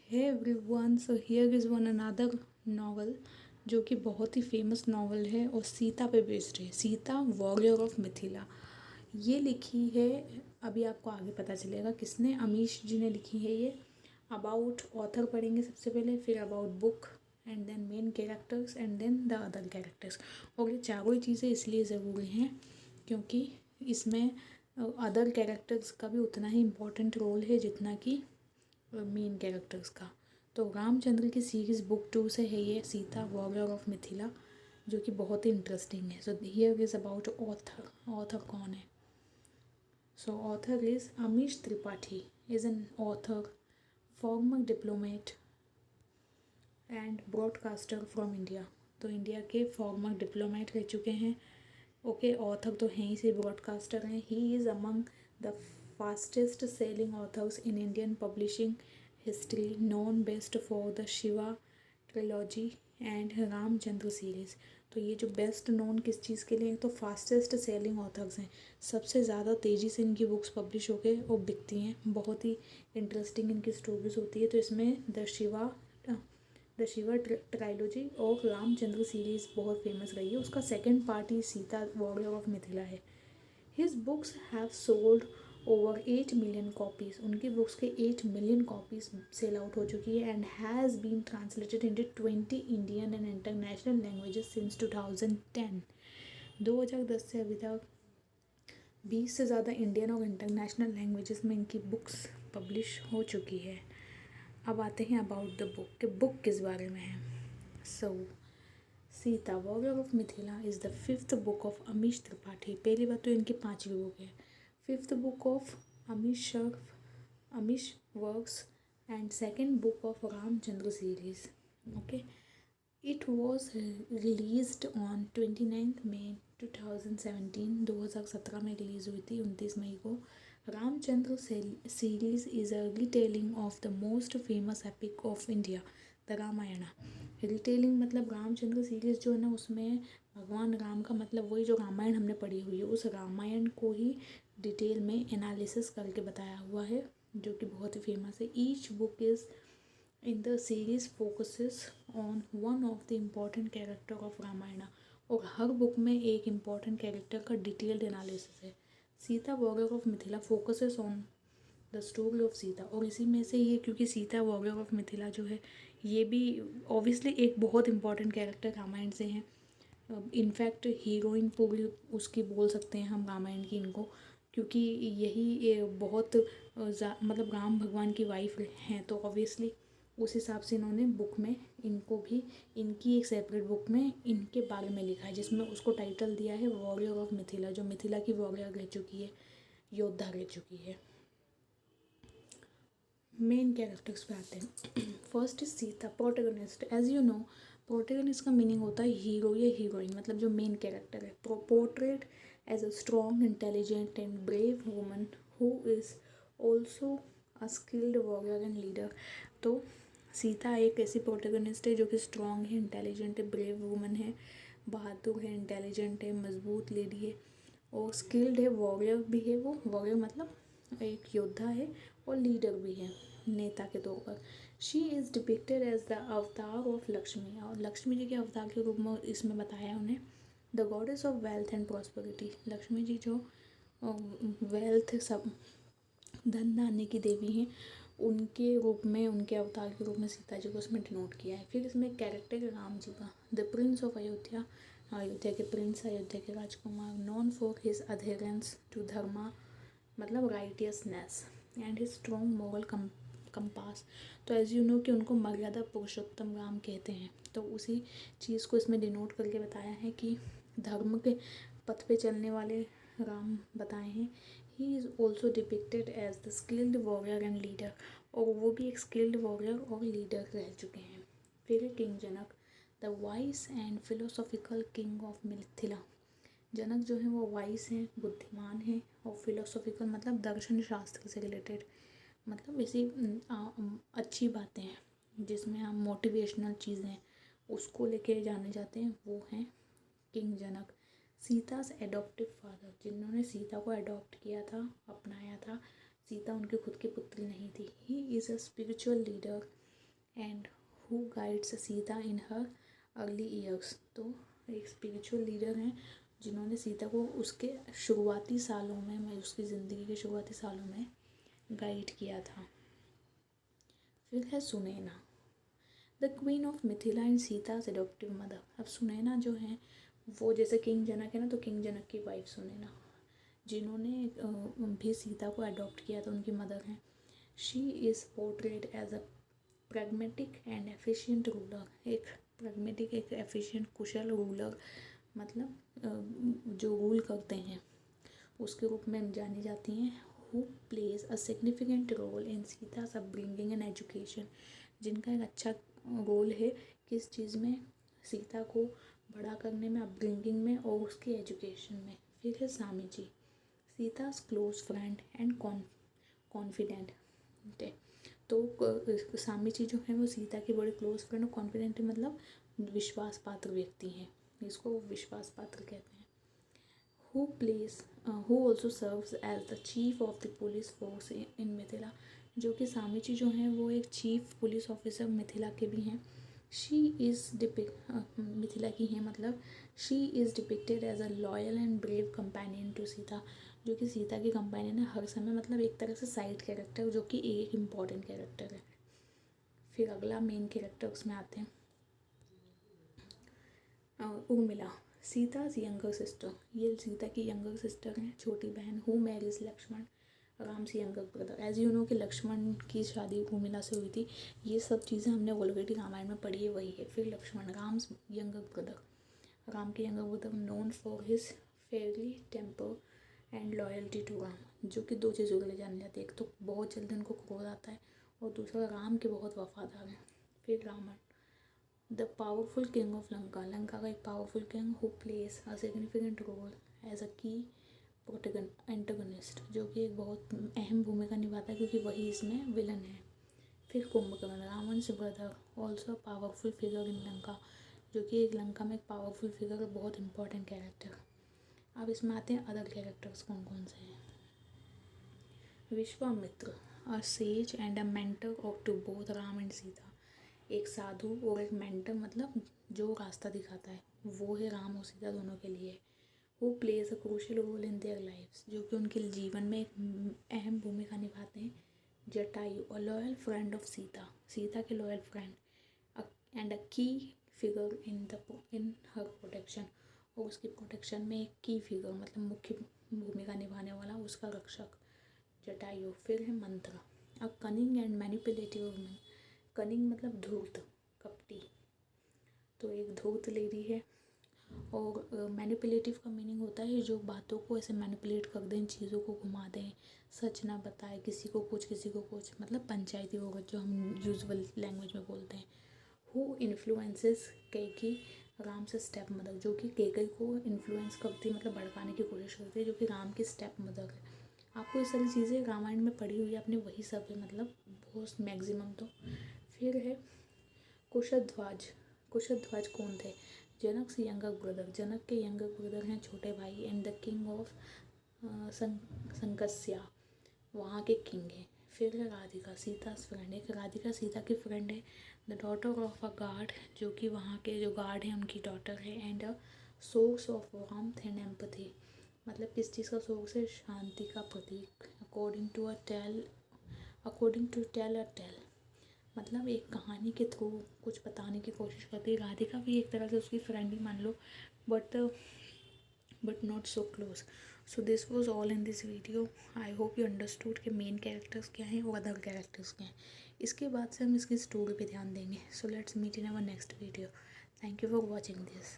Hey everyone, so here is one another novel जो कि बहुत ही फेमस नॉवल है और सीता पे बेस्ड है। सीता वॉरियर ऑफ मिथिला ये लिखी है। अभी आपको आगे पता चलेगा किसने, अमीश जी ने लिखी है ये। अबाउट ऑथर पढ़ेंगे सबसे पहले, फिर about book and then main characters and then the other characters. और ये चारों ही चीज़ें इसलिए ज़रूरी हैं क्योंकि इसमें अदर कैरेक्टर्स का भी उतना ही इम्पोर्टेंट रोल है जितना कि मेन कैरेक्टर्स का। तो रामचंद्र की सीरीज़ बुक 2 से है ये, सीता वॉरियर ऑफ मिथिला, जो कि बहुत ही इंटरेस्टिंग है। सो here is about author. Author कौन है? सो author is Amish Tripathi, is an author, farmer diplomat and broadcaster from India. तो इंडिया के फॉर्मर डिप्लोमेट रह चुके हैं। ओके, ऑथर तो हैं ही से, ब्रॉडकास्टर हैं। He is among the fastest selling authors in Indian publishing history, known best for the Shiva trilogy and Ramchandra series. तो ये जो बेस्ट नोन किस चीज़ के लिए, तो फास्टेस्ट सेलिंग ऑथर्स हैं, सबसे ज़्यादा तेज़ी से इनकी बुक्स पब्लिश होकर और बिकती हैं, बहुत ही इंटरेस्टिंग इनकी स्टोरीज होती है। तो इसमें द शिवा ट्राइलोजी और रामचंद्र सीरीज़ बहुत फेमस रही है। उसका सेकंड पार्ट ही सीता वॉरियर ऑफ मिथिला है। His books have sold over 8 million copies. उनकी बुक्स के 8 मिलियन कॉपीज़ सेल आउट हो चुकी है and has been translated into 20 Indian and international languages since 2010। 2010 से अभी तक 20 से ज़्यादा इंडियन और इंटरनेशनल लैंग्वेजेस में इनकी बुक्स पब्लिश हो चुकी है। अब आते हैं अबाउट द बुक, कि बुक किस बारे में है। So Sita warrior of Mithila is the 5th book of Amish Tripathi. पहली बात तो इनकी 5वीं बुक है। 5th book of Amish works and second book of Ramchandra series. Okay, it was released on 29 May 2017। 2017 में रिलीज़ हुई थी, 29 मई को। Ramchandra series is a retelling of the most famous epic of India, the Ramayana. Retailing मतलब रामचंद्र सीरीज़ जो है ना, उसमें भगवान राम का मतलब वही जो रामायण हमने पढ़ी हुई है, उस रामायण को ही डिटेल में एनालिसिस करके बताया हुआ है, जो कि बहुत ही फेमस है। Each book is in the series focuses on one of the important character of Ramayana. और हर बुक में एक इम्पॉर्टेंट कैरेक्टर का डिटेल्ड एनालिसिस है। Sita warrior of Mithila focuses on the story of Sita. और इसी में से ये, क्योंकि सीता वॉरियर ऑफ मिथिला जो है, ये भी ऑब्वियसली एक बहुत इंपॉर्टेंट कैरेक्टर रामायण से हैं। इनफैक्ट हीरोइन पूरी उसकी बोल सकते हैं हम रामायण की इनको, क्योंकि यही बहुत मतलब राम भगवान की वाइफ हैं। तो ऑब्वियसली उस हिसाब से इन्होंने बुक में इनको भी, इनकी एक सेपरेट बुक में इनके बारे में लिखा है, जिसमें उसको टाइटल दिया है वॉरियर ऑफ मिथिला, जो मिथिला की वॉरियर रह चुकी है, योद्धा रह चुकी है। मेन कैरेक्टर्स पे आते हैं। First is Sita, protagonist. As you know, protagonist का मीनिंग होता है हीरो या हीरोइन, मतलब जो मेन कैरेक्टर है। Portrayed as a strong, intelligent and brave woman who is also a skilled warrior and leader. तो सीता एक ऐसी प्रोटेगनिस्ट है जो कि स्ट्रॉन्ग है, इंटेलिजेंट है, ब्रेव वुमन है, बहादुर है, इंटेलिजेंट है, मजबूत लेडी है और स्किल्ड है, वॉरियर भी है। वो वॉरियर मतलब एक योद्धा है और लीडर भी है, नेता के तौर पर। She is depicted as the avatar of Lakshmi, और लक्ष्मी जी के अवतार के रूप में इसमें बताया उन्हें। The goddess of wealth and prosperity, Lakshmi ji जो वेल्थ, सब धन धान्य की देवी हैं, उनके रूप में, उनके अवतार के रूप में सीता जी को इसमें डिनोट किया है। फिर इसमें कैरेक्टर है राम जी का, the prince of Ayodhya, Ayodhya के प्रिंस, अयोध्या के राजकुमार, known for his adherence to dharma मतलब righteousness and his strong moral compass. तो एज यू नो कि उनको मर्यादा पुरुषोत्तम राम कहते हैं। तो उसी चीज़ को इसमें डिनोट करके बताया है कि धर्म के पथ पे चलने वाले राम बताए हैं। He is also depicted as the skilled warrior and leader, और वो भी एक स्किल्ड वॉरियर और लीडर रह चुके हैं। फिर king Janak, the wise and philosophical king of Mithila. Janak जो है वो वाइस हैं, बुद्धिमान हैं, और फिलोसॉफिकल मतलब दर्शन शास्त्र से रिलेटेड, मतलब ऐसी अच्छी बातें हैं जिसमें हम मोटिवेशनल चीज़ें उसको लेके जाने जाते हैं, वो हैं किंग जनक। सीता से एडॉप्टिव फादर, जिन्होंने सीता को अडॉप्ट किया था, अपनाया था। सीता उनकी खुद की पुत्री नहीं थी। He is a spiritual leader and who guides Sita in her early years. तो एक स्पिरिचुअल लीडर हैं जिन्होंने सीता को उसके शुरुआती सालों में उसकी ज़िंदगी के शुरुआती सालों में गाइड किया था। फिर है Sunaina, the queen of Mithila and Sita's adoptive mother. अब सुनैना जो है वो जैसे किंग जनक है ना, तो किंग जनक की वाइफ सुनैना, जिन्होंने भी सीता को अडॉप्ट किया था, उनकी मदर हैं। She is portrayed as a pragmatic and efficient ruler. एक प्रैग्मेटिक, एक एफिशिएंट, कुशल रूलर, मतलब जो रूल करते हैं उसके रूप में जानी जाती हैं। Who plays a significant role in Sita's upbringing and education. जिनका एक अच्छा रोल है किस चीज़ में, सीता को बड़ा करने में, अपब्रिंगिंग में और उसकी एजुकेशन में। फिर है सामीची, सीता's क्लोज फ्रेंड एंड कॉन्फिडेंट। तो सामीची जो है वो सीता की बड़ी क्लोज फ्रेंड और कॉन्फिडेंट, मतलब विश्वास पात्र व्यक्ति हैं, इसको विश्वास पात्र कहते हैं। who also serves as the chief of the police force in Mithila. जो कि सामीची जो हैं वो एक चीफ पुलिस ऑफिसर मिथिला के भी हैं। मिथिला की हैं, मतलब she is depicted as a loyal and brave companion to Sita. जो कि सीता की कंपेनियन है हर समय, मतलब एक तरह से साइड कैरेक्टर, जो कि एक इम्पॉर्टेंट कैरेक्टर है। फिर अगला मेन कैरेक्टर उसमें आते हैं उर्मिला, सीता's यंगर सिस्टर। ये सीता की यंगर सिस्टर हैं, छोटी बहन। हु मैरिज लक्ष्मण, राम से younger brother. As you know कि लक्ष्मण की शादी उर्मिला से हुई थी। ये सब चीज़ें हमने ऑलरेडी रामायण में पढ़ी है, वही है। फिर लक्ष्मण, राम यंगर ब्रदर, राम के younger brother, known for his fairly temper and loyalty to Ram. जो कि दो चीज़ों के लिए जाने जाते हैं, एक तो बहुत जल्दी उनको क्रोध आता है और दूसरा राम के बहुत वफादार हैं। फिर Ravan, the powerful king of Lanka. Lanka का एक powerful king who plays a significant role as a key antagonist. जो कि एक बहुत अहम भूमिका निभाता है क्योंकि वही इसमें विलन है। फिर कुंभकर्ण, रावण से brother, also powerful figure in Lanka. जो कि एक लंका में एक पावरफुल फिगर, बहुत इंपॉर्टेंट कैरेक्टर। अब इसमें आते हैं अदर कैरेक्टर्स कौन कौन से हैं। Vishwamitra, a sage and a mentor of to both Ram and Sita. एक साधु और एक मेंटर, मतलब जो रास्ता दिखाता है, वो है राम और सीता दोनों के लिए। वो plays a crucial role in their lives. जो कि उनके जीवन में एक अहम भूमिका निभाते हैं। जटायु, अ loyal friend of Sita. Sita के लॉयल फ्रेंड एंड अ की फिगर इन हर प्रोटेक्शन। और उसकी प्रोटेक्शन में एक की फिगर, मतलब मुख्य भूमिका निभाने वाला, उसका रक्षक जटायु। फिर है मंत्रा, a cunning and manipulative woman. Cunning मतलब धूर्त, कपटी, तो एक धूर्त लेडी है। और मैनिपुलेटिव का मीनिंग होता है जो बातों को ऐसे मैनिपुलेट कर दें, चीज़ों को घुमा दें, सच ना बताए, किसी को कुछ, मतलब पंचायती होगा जो हम यूजुअल लैंग्वेज में बोलते हैं। हु इन्फ्लुएंसेस कैकी, राम से स्टेप मदर। जो कि कैकई को इन्फ्लुएंस करती, मतलब भड़काने की कोशिश करती है, जो कि राम की स्टेप मदर है। आपको ये सारी चीज़ें रामायण में पढ़ी हुई है आपने, वही सब है, मतलब बहुत मैक्सिमम तो। फिर है कुशध्वज। कुशध्वज कौन थे, जनक से यंगर ब्रदर। जनक के यंगर ब्रदर हैं, छोटे भाई, एंड द किंग ऑफ संकस्या, वहाँ के किंग हैं। फिर है राधिका, सीता's फ्रेंड। एक राधिका सीता की फ्रेंड है। The daughter of a guard, जो कि वहाँ के जो गार्ड हैं उनकी डॉटर है। And a source of warmth and empathy, मतलब किस चीज़ का सोर्स है, शांति का प्रतीक। According to tell a tale, मतलब एक कहानी के थ्रू कुछ बताने की कोशिश करती है। राधिका भी एक तरह से उसकी फ्रेंड ही मान लो, but not so close. So this was all in this video. I hope you understood कि मेन कैरेक्टर्स क्या हैं और अदर कैरेक्टर्स क्या हैं। इसके बाद से हम इसकी स्टोरी पे ध्यान देंगे। So let's meet in our next video. Thank you for watching this.